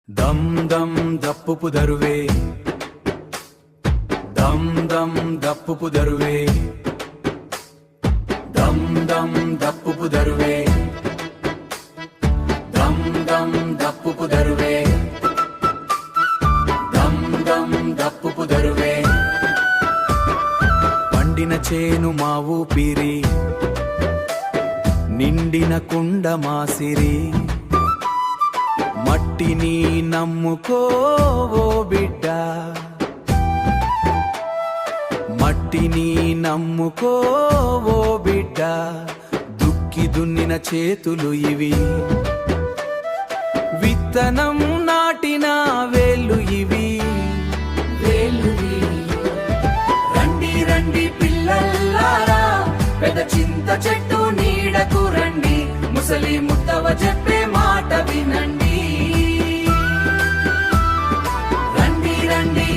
దమ్ దమ్ దప్పుపు దరువే, దమ్ దమ్ దప్పుపు దరువే, దమ్ దమ్ దప్పుపు దరువే, దమ్ దమ్ దప్పుపు దరువే, దమ్ దమ్ దప్పుపు దరువే. పండిన చేను మా ఊపిరి, నిండిన కుండ మాసిరి, మట్టిని నమ్ముకోవో బిడ్డ, మట్టిని నమ్ముకోవో బిడ్డ, దుక్కి దున్నిన చేతులు ఇవి, విత్తనం నాటిన వేళ్ళు ఇవి, వేలువి. రండి రండి పిల్లల్లారా, పెద్ద చింత చెట్టు నీడకు రండి, ముసలి ముత్తవ చెప్పే మాట వినండి. రండి రండి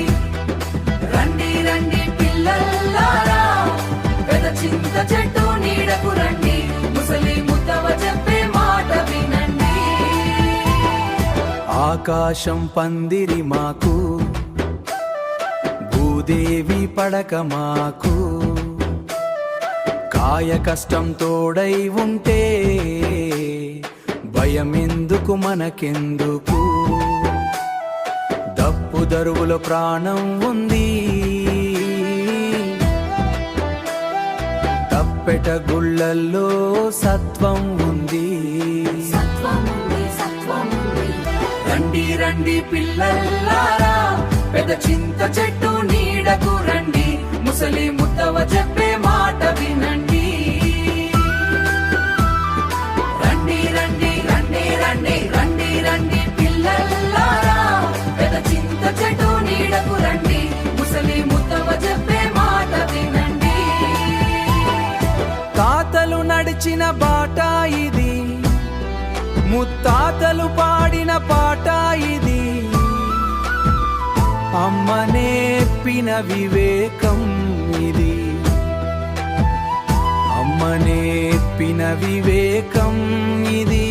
రండి రండి పిల్లల్లారా, పెద్ద చింత చెట్టు నీడకు రండి, ముసలి ముత్తవ చెప్పే మాట వినండి. ఆకాశం పందిరి మాకు, భూదేవి పడక మాకు, కాయ కష్టం తోడై ఉంటే భయమెందుకు మనకెందుకు, దప్పు దరువులో ప్రాణం ఉంది, తప్పెట గుళ్ళల్లో సత్వం ఉంది. రండి రండి పిల్లల్లారా, పెద్ద చింత చెట్టు నీడకు రండి, ముసలి ముత్తవ చెప్పే మాట వినండి. రండి రండి రండి రండి రండి రండి పిల్లల్లారా, పెద్ద చింత చెట్టు నీడకు రండి, ముసలి ముత్తవ చెప్పే మాట వినండి. తాతలు నడిచిన బాట ఇది, ముత్తాతలు పాడిన పాట ఇది, అమ్మ నేర్పిన వివేకం ఇది, అమ్మ నేర్పిన వివేకం ఇది,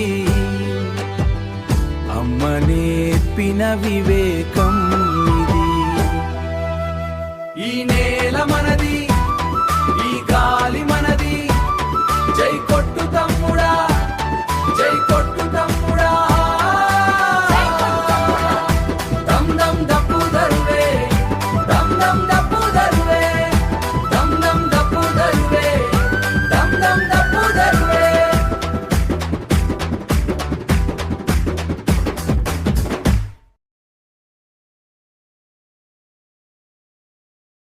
అమ్మ నేర్పిన వివేకం ఇది. ఈ నేల మనది, ఈ గాలి మనది, జై కొట్టు తమ్ముడా, జై కొట్టు తమ్ముడా. దమ్ దమ్ దప్పు దరువే, దమ్ దమ్